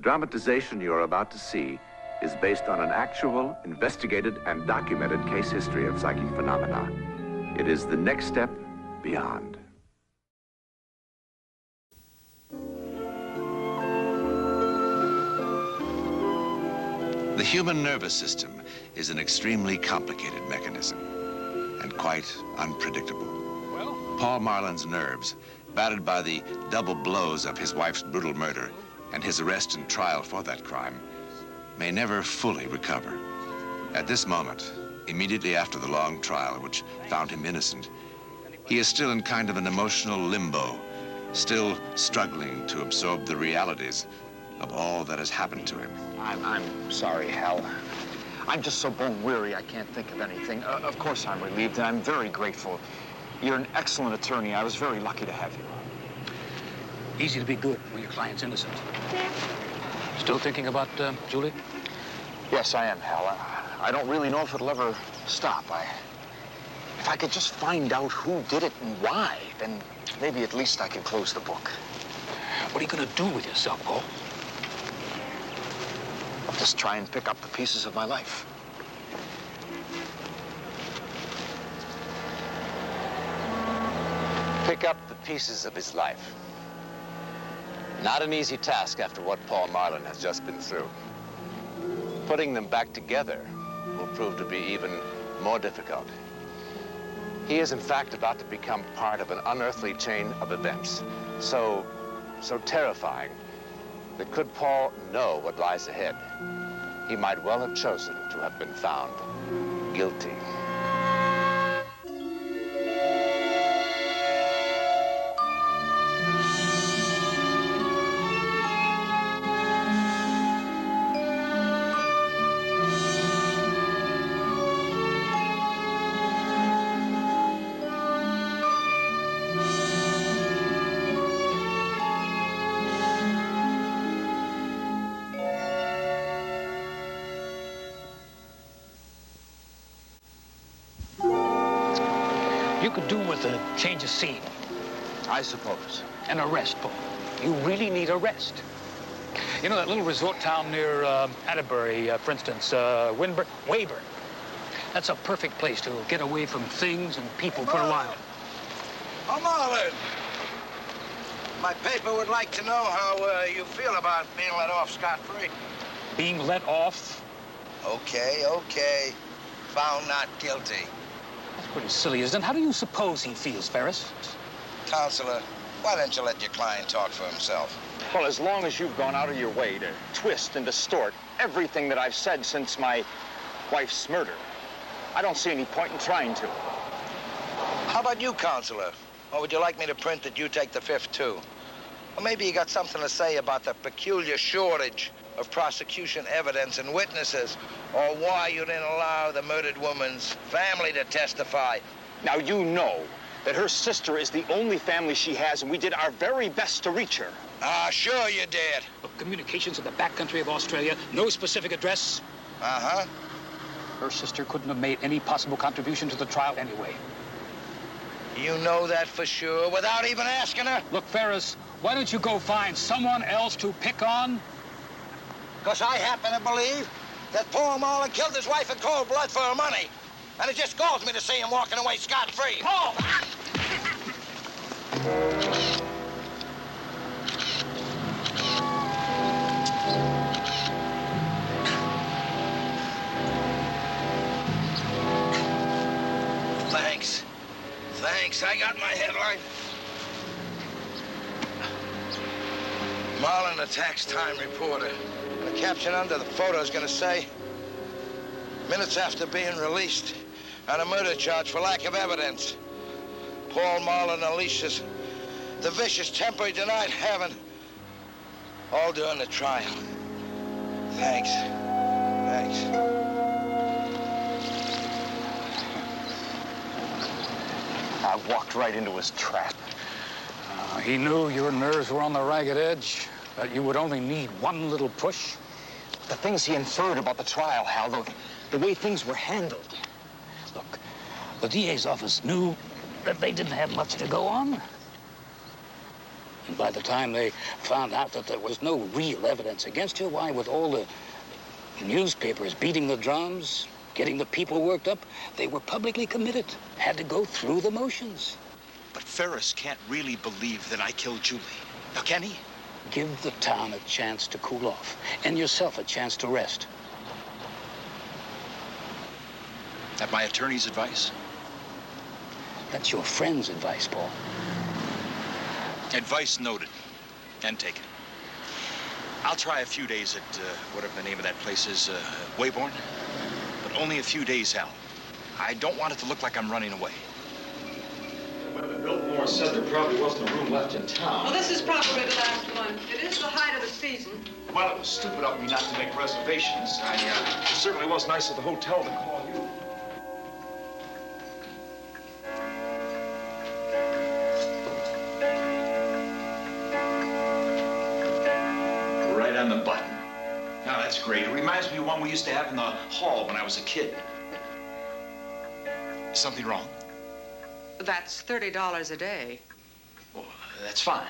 dramatization you're about to see is based on an actual, investigated, and documented case history of psychic phenomena. It is the next step beyond. The human nervous system is an extremely complicated mechanism and quite unpredictable. Well? Paul Marlin's nerves, battered by the double blows of his wife's brutal murder and his arrest and trial for that crime, may never fully recover. At this moment, immediately after the long trial, which found him innocent, he is still in kind of an emotional limbo, still struggling to absorb the realities of all that has happened to him. I'm sorry, Hal. I'm just so bone weary I can't think of anything. Of course I'm relieved, and I'm very grateful. You're an excellent attorney. I was very lucky to have you. Easy to be good when your client's innocent. Still thinking about Julie? Yes, I am, Hal. I don't really know if it'll ever stop. If I could just find out who did it and why, then maybe at least I could close the book. What are you going to do with yourself, Paul? I'll just try and pick up the pieces of my life. Pick up the pieces of his life. Not an easy task after what Paul Marlin has just been through. Putting them back together will prove to be even more difficult. He is, in fact, about to become part of an unearthly chain of events. So terrifying that could Paul know what lies ahead, he might well have chosen to have been found guilty. You could do with a change of scene. I suppose. An arrest, Paul. You really need a rest. You know that little resort town near Atterbury, for instance, Weyburn? That's a perfect place to get away from things and people for a while. Oh, Marlin. My paper would like to know how you feel about being let off scot-free. Being let off? Okay. Found not guilty. That's pretty silly, isn't it? How do you suppose he feels, Ferris? Counselor, why don't you let your client talk for himself? Well, as long as you've gone out of your way to twist and distort everything that I've said since my wife's murder, I don't see any point in trying to. How about you, Counselor? Or would you like me to print that you take the fifth, too? Or maybe you got something to say about the peculiar shortage of prosecution evidence and witnesses, or why you didn't allow the murdered woman's family to testify. Now, you know that her sister is the only family she has, and we did our very best to reach her. Sure you did. Look, communications in the backcountry of Australia, no specific address. Uh-huh. Her sister couldn't have made any possible contribution to the trial anyway. You know that for sure, without even asking her? Look, Ferris, why don't you go find someone else to pick on? Because I happen to believe that Paul Marlin killed his wife in cold blood for her money. And it just galls me to see him walking away scot-free. Paul! Thanks, I got my headline. Marlin attacks Time reporter. And the caption under the photo is going to say, minutes after being released on a murder charge for lack of evidence, Paul Marlin unleashes the vicious temper he denied having, all during the trial. Thanks. I walked right into his trap. He knew your nerves were on the ragged edge, that you would only need one little push. The things he inferred about the trial, Hal, the way things were handled. Look, the DA's office knew that they didn't have much to go on. And by the time they found out that there was no real evidence against you, why, with all the newspapers beating the drums, getting the people worked up, they were publicly committed, had to go through the motions. But Ferris can't really believe that I killed Julie. Now, can he? Give the town a chance to cool off, and yourself a chance to rest. At my attorney's advice? That's your friend's advice, Paul. Advice noted and taken. I'll try a few days at whatever the name of that place is, Wayborn. But only a few days, Hal. I don't want it to look like I'm running away. When Biltmore said there probably wasn't a room left in town. Well, this is probably the last one. It is the height of the season. Well, it was stupid of me not to make reservations. It certainly was nice of the hotel to call you. Right on the button. Now, that's great. It reminds me of one we used to have in the hall when I was a kid. Is something wrong? That's $30 a day. Well, that's fine.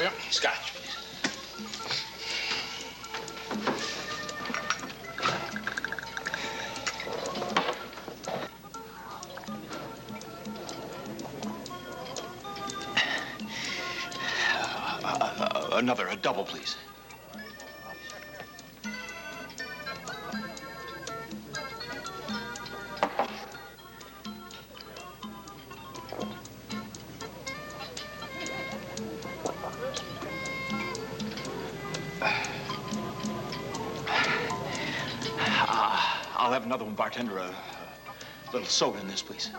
help you? Scotch, please. Another, a double, please. I'll have another one, bartender. A little soda in this, please.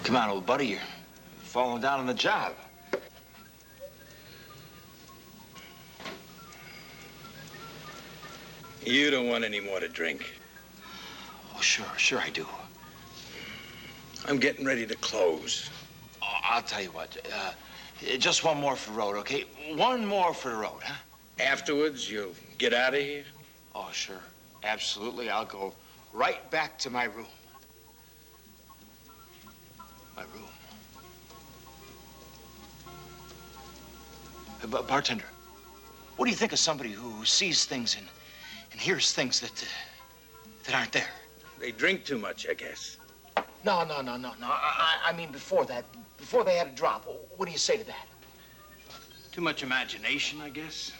Come on, old buddy, you're falling down on the job. You don't want any more to drink. Oh, sure I do. I'm getting ready to close. Oh, I'll tell you what, just one more for the road, okay? One more for the road, huh? Afterwards, you'll get out of here? Oh, sure, absolutely. I'll go right back to my room. My room. But bartender, what do you think of somebody who sees things and hears things that aren't there? They drink too much, I guess. No. I mean before that, before they had a drop. What do you say to that? Too much imagination, I guess.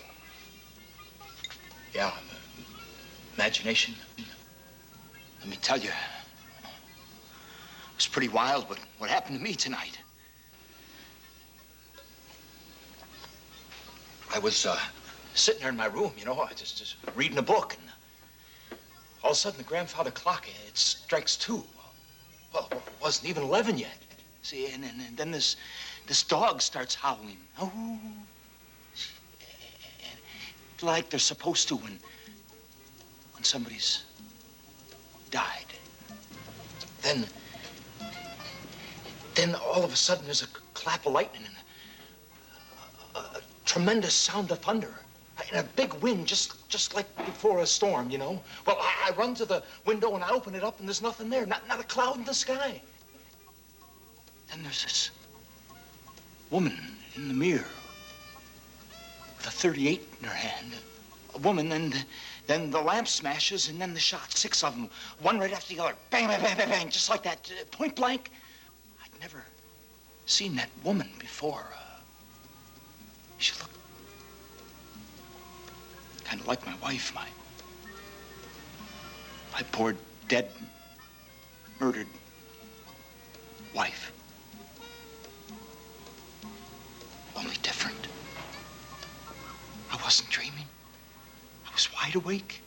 Yeah, imagination. Let me tell you, it was pretty wild what happened to me tonight. I was sitting there in my room, you know, I just reading a book, and all of a sudden the grandfather clock, it strikes 2. Well, it wasn't even 11 yet. See, and then this dog starts howling. Oh, like they're supposed to when somebody's died. Then all of a sudden there's a clap of lightning and a tremendous sound of thunder and a big wind just like before a storm, you know. Well, I run to the window and I open it up and there's nothing there, not a cloud in the sky. Then there's this woman in the mirror with a .38 in her hand. A woman, and then the lamp smashes and then the shots, 6 of them, one right after the other. Bang, bang, bang, bang, bang, just like that, point blank. I'd never seen that woman before. She looked kind of like my wife, my poor, dead, murdered wife. Only different. I wasn't dreaming. I was wide awake.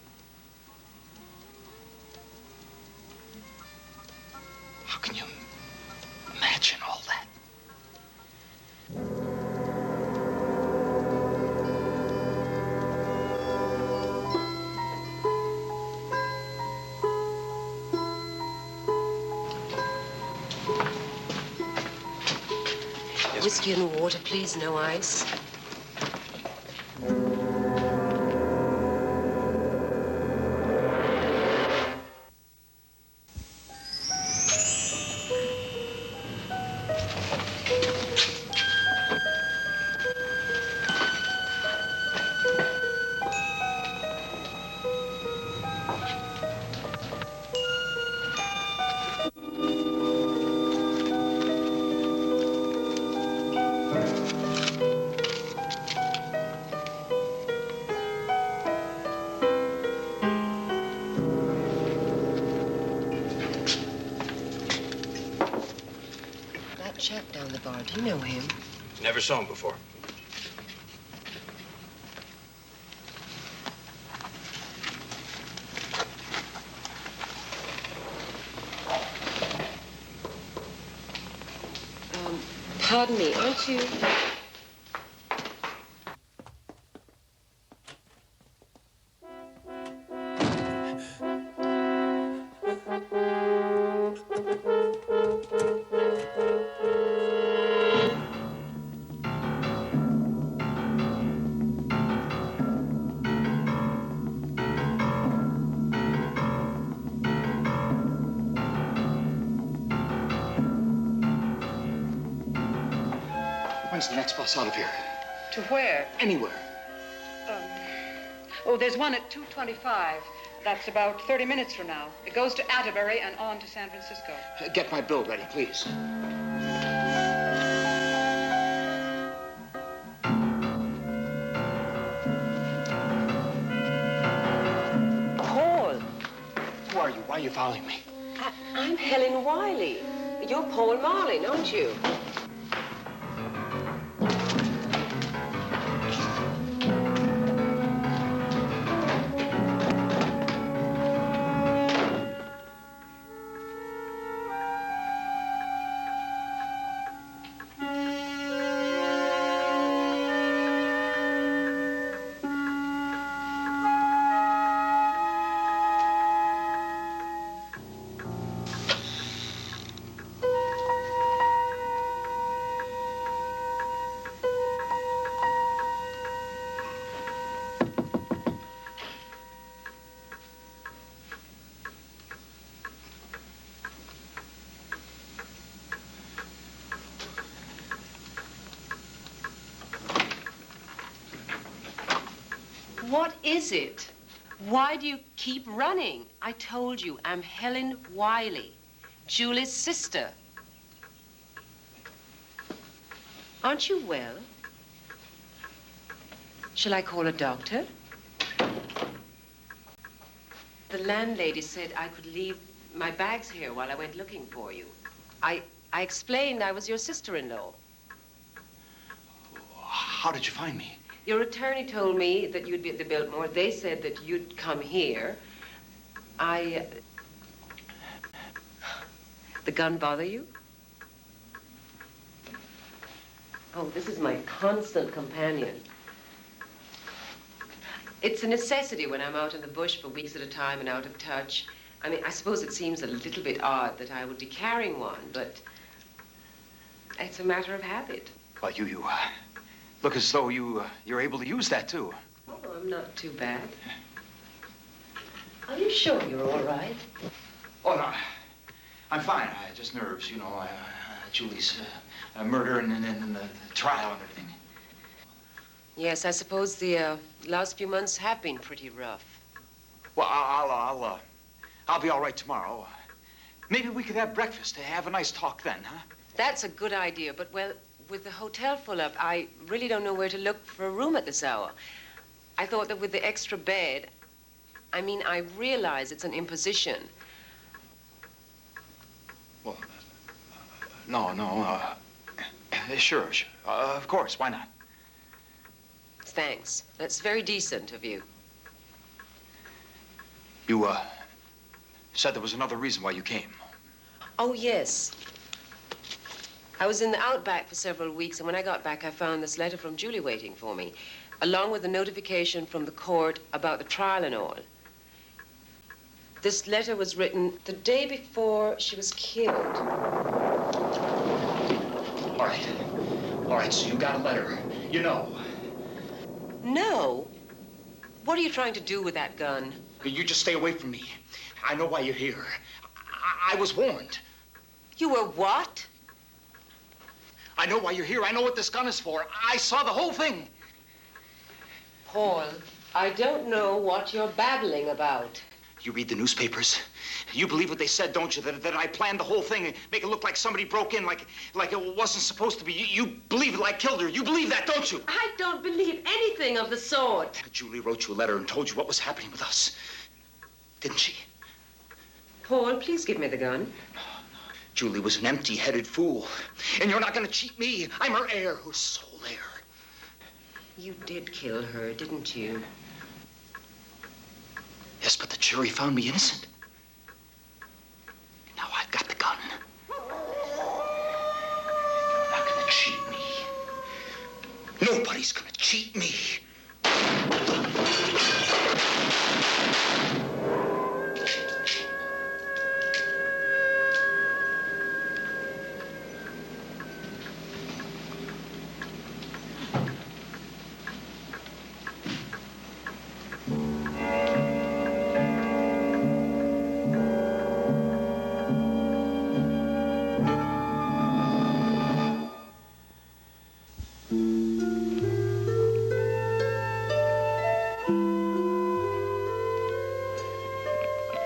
How can you imagine all that? Whiskey and water, please, no ice. Chap down the bar, do you know him? Never saw him before. Pardon me, aren't you? When's the next bus out of here? To where? Anywhere. Oh, there's one at 2:25. That's about 30 minutes from now. It goes to Atterbury and on to San Francisco. Get my bill ready, please. Paul, Who are you? Why are you following me? I'm Helen Wiley. You're Paul Marlin, aren't you? What is it? Why do you keep running? I told you, I'm Helen Wiley, Julie's sister. Aren't you well? Shall I call a doctor? The landlady said I could leave my bags here while I went looking for you. I explained I was your sister-in-law. How did you find me? Your attorney told me that you'd be at the Biltmore. They said that you'd come here. The gun bother you? Oh, this is my constant companion. It's a necessity when I'm out in the bush for weeks at a time and out of touch. I mean, I suppose it seems a little bit odd that I would be carrying one, but it's a matter of habit. Well, you look as though you're able to use that, too. Oh, I'm not too bad. Are you sure you're all right? Oh, no. I'm fine. Just nerves, you know. Julie's murder and the trial and everything. Yes, I suppose the last few months have been pretty rough. Well, I'll be all right tomorrow. Maybe we could have breakfast to have a nice talk then, huh? That's a good idea, but, well, with the hotel full up, I really don't know where to look for a room at this hour. I thought that with the extra bed, I mean, I realize it's an imposition. Well, no. Sure. Of course, why not? Thanks. That's very decent of you. You, said there was another reason why you came. Oh, yes. I was in the outback for several weeks, and when I got back, I found this letter from Julie waiting for me, along with a notification from the court about the trial and all. This letter was written the day before she was killed. All right, so you got a letter. You know. No? What are you trying to do with that gun? You just stay away from me. I know why you're here. I was warned. You were what? I know why you're here. I know what this gun is for. I saw the whole thing. Paul, I don't know what you're babbling about. You read the newspapers. You believe what they said, don't you? That I planned the whole thing and make it look like somebody broke in, like it wasn't supposed to be. You believe that I killed her. You believe that, don't you? I don't believe anything of the sort. Julie wrote you a letter and told you what was happening with us. Didn't she? Paul, please give me the gun. Julie was an empty-headed fool. And you're not going to cheat me. I'm her heir, her sole heir. You did kill her, didn't you? Yes, but the jury found me innocent. Now I've got the gun. You're not going to cheat cheat me.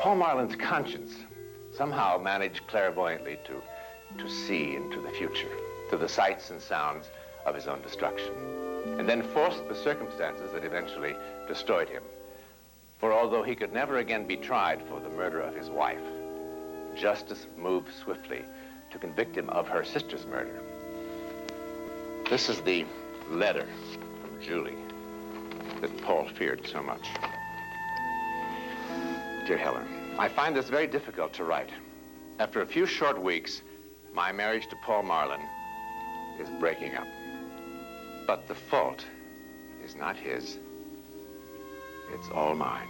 Paul Marlin's conscience somehow managed clairvoyantly to see into the future, to the sights and sounds of his own destruction, and then forced the circumstances that eventually destroyed him. For although he could never again be tried for the murder of his wife, justice moved swiftly to convict him of her sister's murder. This is the letter from Julie that Paul feared so much. Dear Helen, I find this very difficult to write. After a few short weeks, my marriage to Paul Marlin is breaking up. But the fault is not his. It's all mine.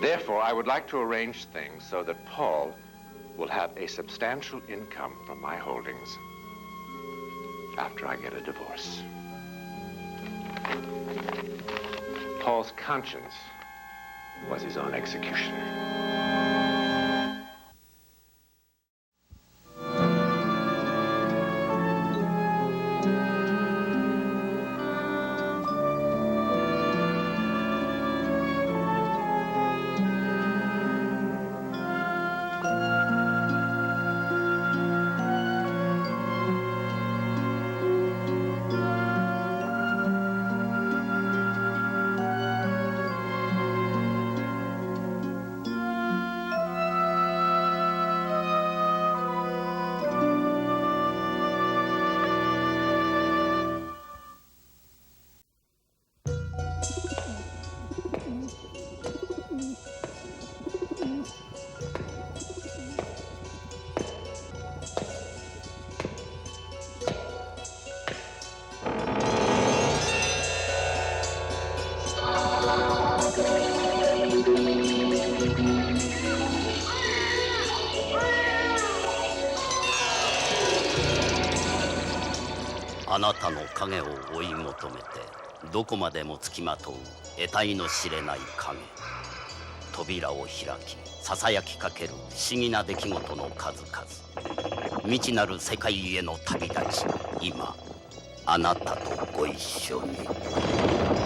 Therefore, I would like to arrange things so that Paul will have a substantial income from my holdings after I get a divorce. Paul's conscience was his own executioner. あなたの影を追い求めてどこまでもつきまとう得体の知れない影。扉を開きささやきかける不思議な出来事の数々。未知なる世界への旅立ち、今あなたとご一緒に。